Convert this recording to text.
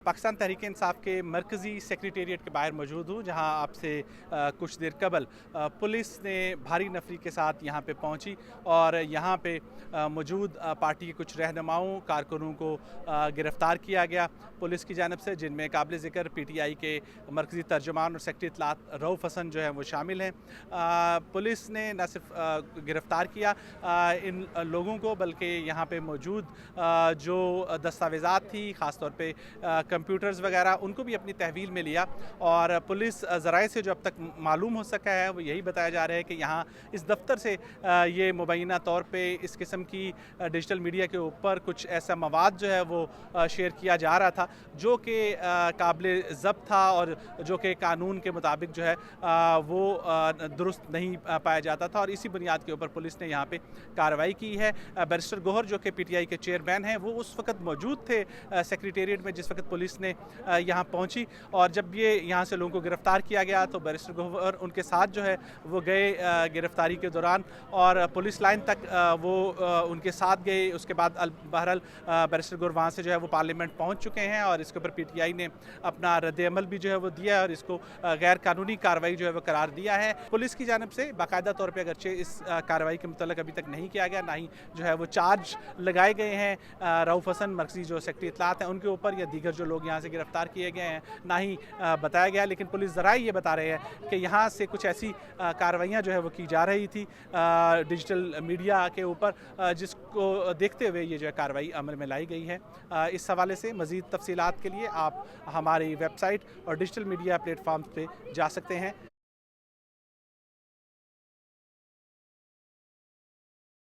पाकिस्तान तहरीक इंसाफ के मरकज़ी सेक्रेटेरिएट के बाहर मौजूद हूँ, जहाँ आपसे कुछ देर कबल पुलिस ने भारी नफरी के साथ यहाँ पे पहुँची और यहाँ पे मौजूद पार्टी के कुछ रहनुमाओं कारकुनों को गिरफ़्तार किया गया पुलिस की जानिब से, जिनमें काबिल ज़िक्र PTI के मरकज़ी तर्जुमान और सेक्रेटरी इत्तलात रऊफ़ हसन जो है वो शामिल हैं। पुलिस ने न सिर्फ गिरफ़्तार किया इन लोगों को, बल्कि यहाँ पे मौजूद जो दस्तावेज़ात थी, ख़ास तौर पे कंप्यूटर्स वगैरह, उनको भी अपनी तहवील में लिया। और पुलिस ज़राए से जो अब तक मालूम हो सका है वो यही बताया जा रहा है कि यहाँ इस दफ्तर से ये मुबैना तौर पे इस किस्म की डिजिटल मीडिया के ऊपर कुछ ऐसा मवाद जो है वो शेयर किया जा रहा था जो कि काबिल ज़ब्त था और जो कि कानून के मुताबिक जो है वो दुरुस्त नहीं पाया जाता था, और इसी बुनियाद के ऊपर पुलिस ने यहाँ पे कार्रवाई की है। बैरिस्टर गौहर जो कि PTI के चेयरमैन हैं, वो उस वक्त मौजूद थे सेक्रेटेरिएट में जिस वक्त पुलिस ने यहाँ पहुँची, और जब ये यहाँ से लोगों को गिरफ़्तार किया गया तो बैरिस्टर गौहर उनके साथ जो है वो गए गिरफ़्तारी के दौरान, और पुलिस लाइन तक वो उनके साथ गए। उसके बाद बहरहाल बैरिस्टर गौहर वहाँ से जो है वो पार्लियामेंट पहुँच चुके हैं, और इसके ऊपर PTI ने अपना रद्द-ए-अमल भी जो है वो दिया है और इसको गैर कानूनी कार्रवाई जो है वो करार दिया है। पुलिस की जानिब से बाकायदा तौर पर अगरचे इस कार्रवाई के मुतल्लिक़ अभी तक नहीं किया गया, ना ही जो है वो चार्ज लगाए गए हैं रऊफ़ हसन मरकज़ी जो सेक्रेटरी इत्तलात हैं उनके ऊपर, या दीगर जो लोग यहाँ से गिरफ़्तार किए गए हैं, ना ही बताया गया। लेकिन पुलिस ज़राए ये बता रहे हैं कि यहाँ से कुछ ऐसी कार्रवाइयाँ जो है वो की जा रही थी डिजिटल मीडिया के ऊपर, जिसको देखते हुए ये जो है कार्रवाई अमल में लाई गई है। इस हवाले से मज़ीद तफ़सीलात के लिए आप हमारी वेबसाइट और डिजिटल मीडिया प्लेटफॉर्म पे जा सकते हैं।